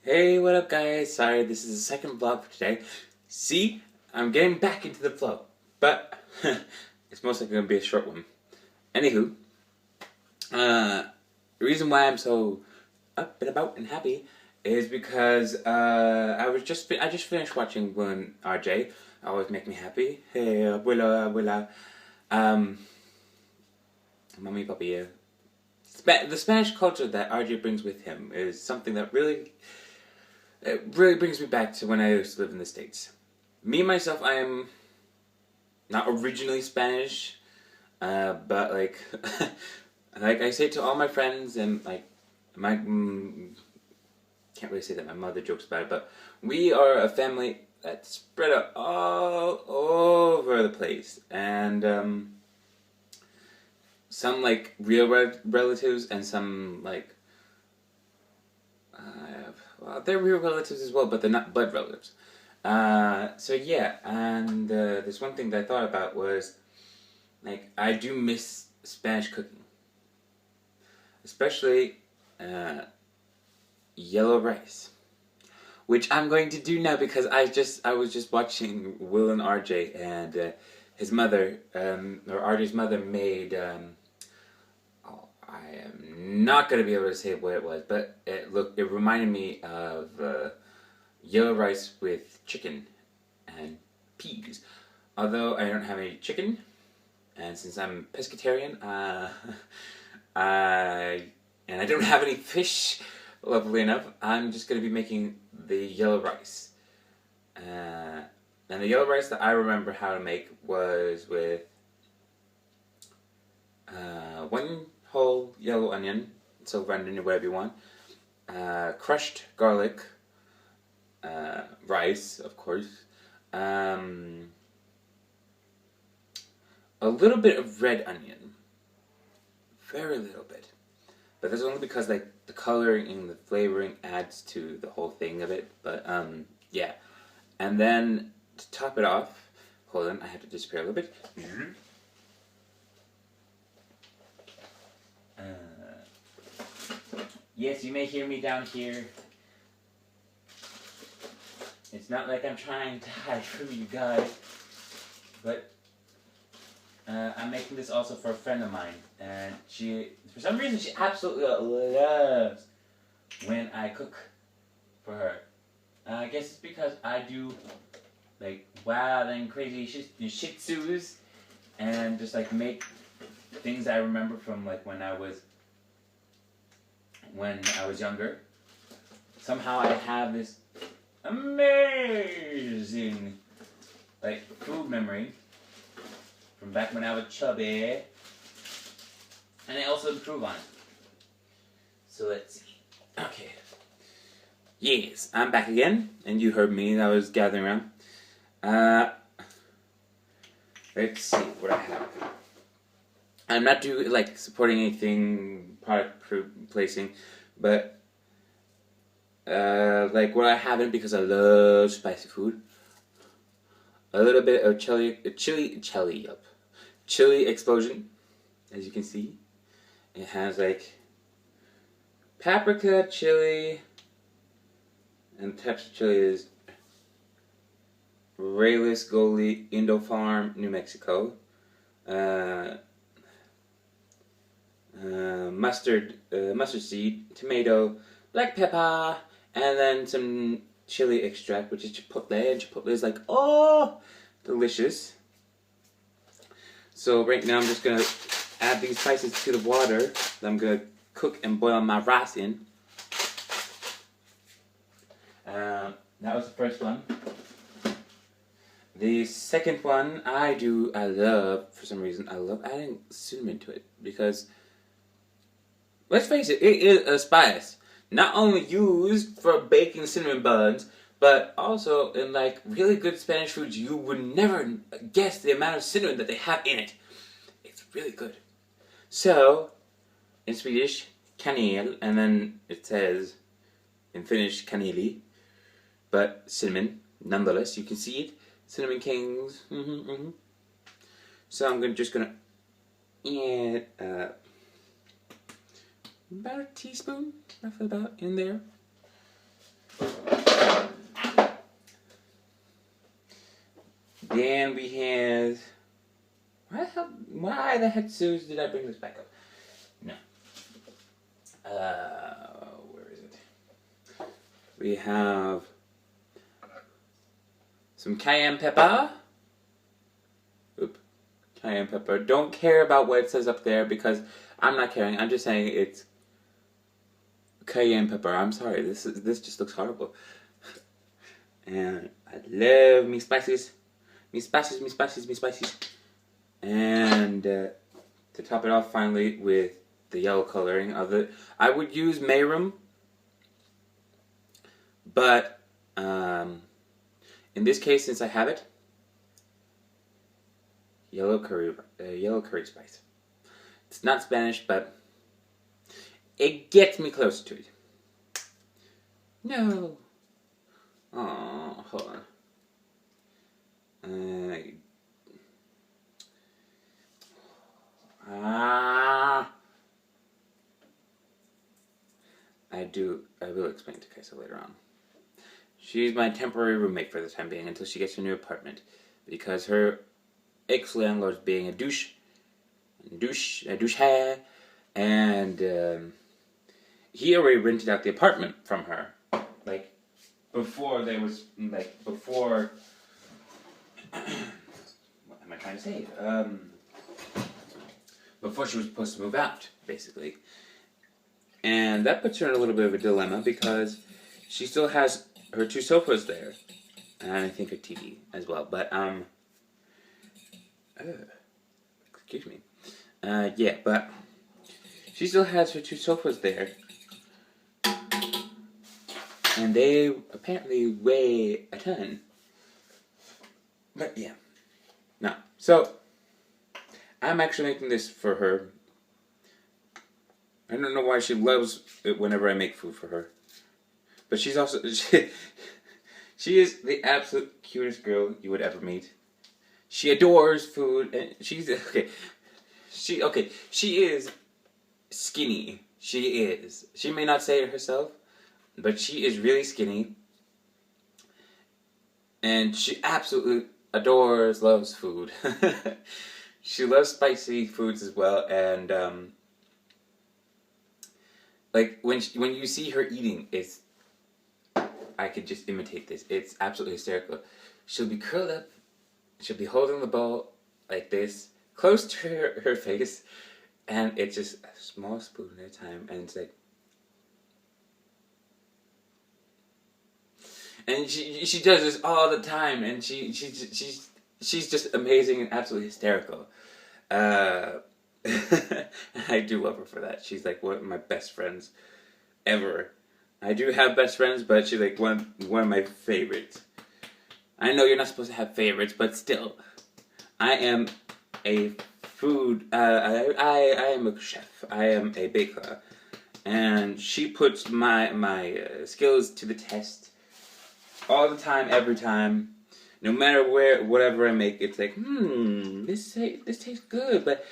Hey, what up guys? Sorry, this is the second vlog for today. See, I'm getting back into the flow, but it's most likely going to be a short one. Anywho, the reason why I'm so up and about and happy is because I just finished watching Will RJ. Always make me happy. Hey, abuela. Um, mommy, papi. The Spanish culture that RJ brings with him is something that it really brings me back to when I used to live in the States. Me, myself, I am not originally Spanish, but like, like I say to all my friends and like, my, can't really say that my mother jokes about it, but we are a family that's spread out all over the place. And, some like real relatives and some like well, they're real relatives as well, but they're not blood relatives. So yeah, and there's one thing that I thought about was like I do miss Spanish cooking, especially yellow rice, which I'm going to do now because I was just watching Will and RJ and his mother or RJ's mother made. I am not going to be able to say what it was, but it reminded me of yellow rice with chicken and peas. Although I don't have any chicken, and since I'm pescatarian, I and I don't have any fish, luckily enough, I'm just going to be making the yellow rice. And the yellow rice that I remember how to make was with one whole yellow onion, so onion or whatever you want, crushed garlic, rice, of course, a little bit of red onion, very little bit, but that's only because like the coloring and the flavoring adds to the whole thing of it. But yeah, and then to top it off, hold on, I have to disappear a little bit. Yes, you may hear me down here. It's not like I'm trying to hide from you guys, but I'm making this also for a friend of mine, and for some reason, she absolutely loves when I cook for her. I guess it's because I do like wild and crazy shih tzus, and just like make things I remember from like when I was younger. Somehow I have this amazing like food memory from back when I was chubby, and I also improve on it. So let's see. Okay. Yes, I'm back again, and you heard me. I was gathering around. Let's see what I have. I'm not doing like supporting anything product placing, but like what I haven't, because I love spicy food. A little bit of chili explosion, as you can see. It has like paprika, chili, and the types of chili is Reyes Goli, Indo Farm, New Mexico. Mustard seed, tomato, black pepper, and then some chili extract, which is chipotle, and chipotle is like, oh, delicious. So right now I'm just gonna add these spices to the water that I'm gonna cook and boil my rice in. That was the first one. The second one, I love, for some reason, I love adding cinnamon to it, because let's face it, it is a spice. Not only used for baking cinnamon buns, but also in like really good Spanish foods, you would never guess the amount of cinnamon that they have in it. It's really good. So, in Swedish, kanel, and then it says in Finnish, kaneli, but cinnamon, nonetheless, you can see it. Cinnamon Kings. So I'm just gonna add about a teaspoon, roughly about in there. Then we have... Why the heck, Suze, did I bring this back up? No. Where is it? We have some cayenne pepper. Cayenne pepper. Don't care about what it says up there because I'm not caring. I'm just saying it's cayenne pepper. I'm sorry. This just looks horrible. And I love me spices. Me spices, me spices, me spices. And to top it off finally with the yellow coloring of it, I would use Mayrum. But in this case, since I have it, yellow curry spice. It's not Spanish, but it gets me closer to it. No. Oh, hold on. I will explain to Kaisa later on. She's my temporary roommate for the time being until she gets her new apartment, because her ex-landlord's being a douchehead, and he already rented out the apartment from her, like before there was before. What am I trying to say? Before she was supposed to move out, basically. And that puts her in a little bit of a dilemma because she still has her 2 sofas there. And I think her TV as well. But, excuse me. Yeah, but she still has her 2 sofas there. And they apparently weigh a ton. But, yeah. No. So, I'm actually making this for her. I don't know why she loves it whenever I make food for her. But she's also... She is the absolute cutest girl you would ever meet. She adores food. And she's... She is skinny. She is. She may not say it herself, but she is really skinny. And she absolutely loves food. She loves spicy foods as well, and like when you see her eating, I could just imitate this. It's absolutely hysterical. She'll be curled up, she'll be holding the bowl like this, close to her face, and it's just a small spoon at a time, and it's like, and she does this all the time, and she's just amazing and absolutely hysterical. I do love her for that. She's like one of my best friends ever. I do have best friends, but she's like one of my favorites. I know you're not supposed to have favorites, but still, I am a food. I am a chef. I am a baker, and she puts my skills to the test all the time, every time. No matter whatever I make, it's like, this tastes good, but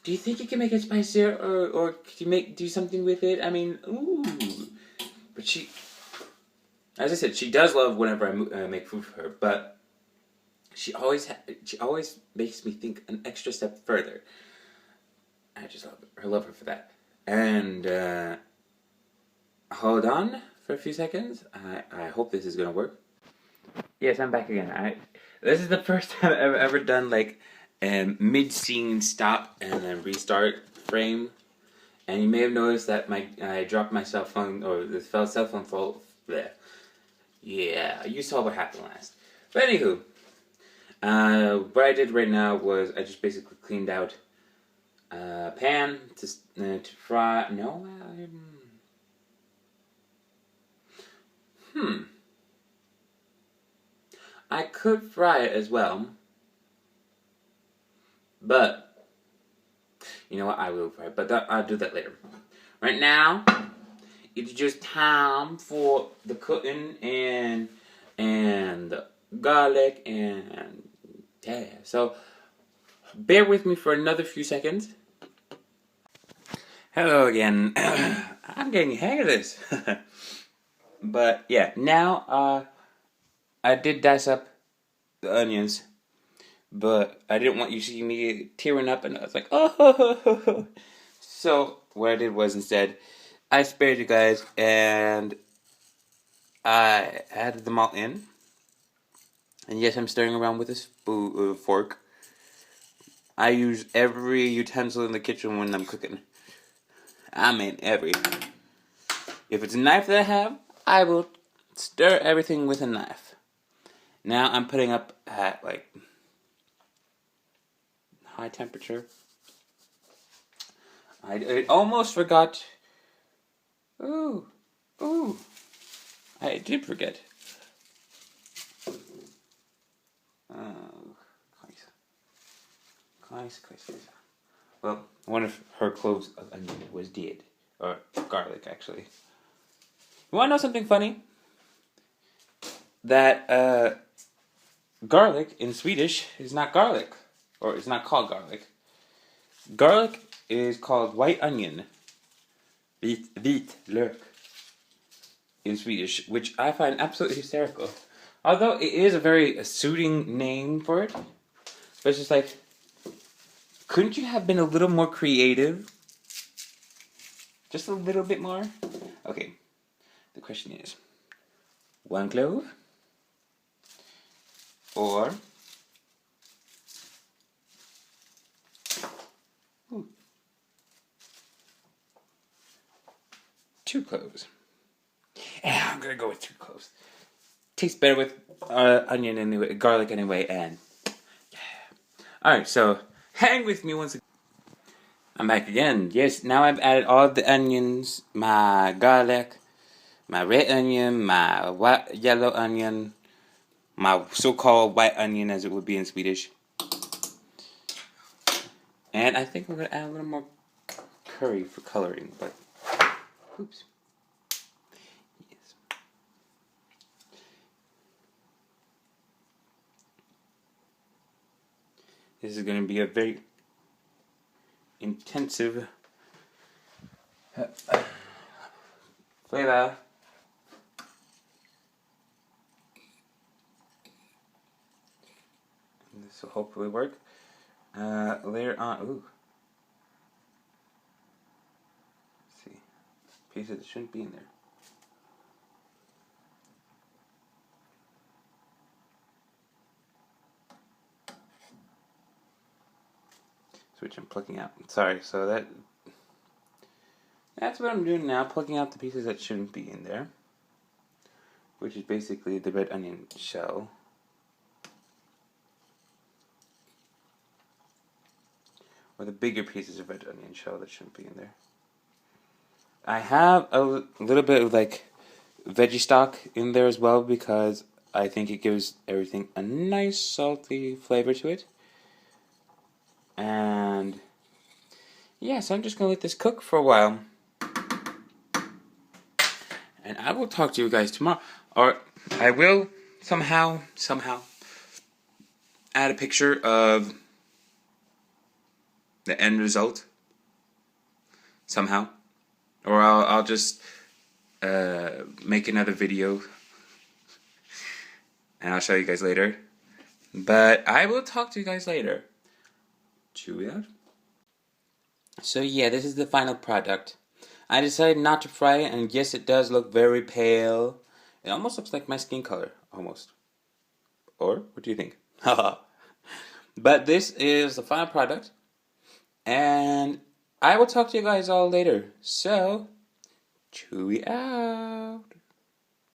do you think you can make it spicier, or can you do something with it? I mean, ooh. But she, as I said, she does love whenever I make food for her, but she always makes me think an extra step further. I just love her for that. And hold on for a few seconds. I hope this is gonna work. Yes, I'm back again. This is the first time I've ever done like a mid-scene stop and then restart frame. And you may have noticed that I dropped my cell phone, or the cell phone fall there. Yeah, you saw what happened last. But anywho, what I did right now was I just basically cleaned out a pan to fry. No, I could fry it as well, but you know what? I will fry it, but I'll do that later. Right now, it's just time for the cooking and the garlic and yeah. So bear with me for another few seconds. Hello again. I'm getting the hang of this. But yeah, now I did dice up the onions, but I didn't want you to see me tearing up, and I was like, oh. So what I did was instead, I spared you guys, and I added them all in. And yes, I'm stirring around with a fork. I use every utensil in the kitchen when I'm cooking. I mean every. If it's a knife that I have, I will stir everything with a knife. Now I'm putting up at like high temperature. I almost forgot. Ooh. I did forget. Nice. Well, one of her cloves of onion was dead. Or garlic, actually. You want to know something funny? That garlic in Swedish is not garlic. Or it's not called garlic. Garlic is called white onion. Vit lök in Swedish, which I find absolutely hysterical. Although it is a very suiting name for it. But it's just like, couldn't you have been a little more creative? Just a little bit more? Okay, the question is, one clove or two cloves? Yeah, I'm gonna go with two cloves. Tastes better with onion anyway, garlic anyway, and yeah. Alright, so hang with me once again. I'm back again. Yes, now I've added all of the onions, my garlic, my red onion, my yellow onion, my so-called white onion as it would be in Swedish. And I think we're going to add a little more curry for coloring, but oops. Yes. This is going to be a very intensive flavor. This will hopefully work. Later on, ooh. Let's see. Pieces that shouldn't be in there. Which I'm plucking out. Sorry, so that's what I'm doing now, plucking out the pieces that shouldn't be in there. Which is basically the red onion shell. Or the bigger pieces of red onion shell that shouldn't be in there. I have a little bit of like veggie stock in there as well because I think it gives everything a nice salty flavor to it. And yeah, so I'm just going to let this cook for a while. And I will talk to you guys tomorrow. Or I will somehow add a picture of the end result. Somehow. Or I'll just make another video. And I'll show you guys later. But I will talk to you guys later. Chew out. So yeah, this is the final product. I decided not to fry it, and yes, it does look very pale. It almost looks like my skin color, almost. Or, what do you think? Haha. But this is the final product, and I will talk to you guys all later. So, chewy out.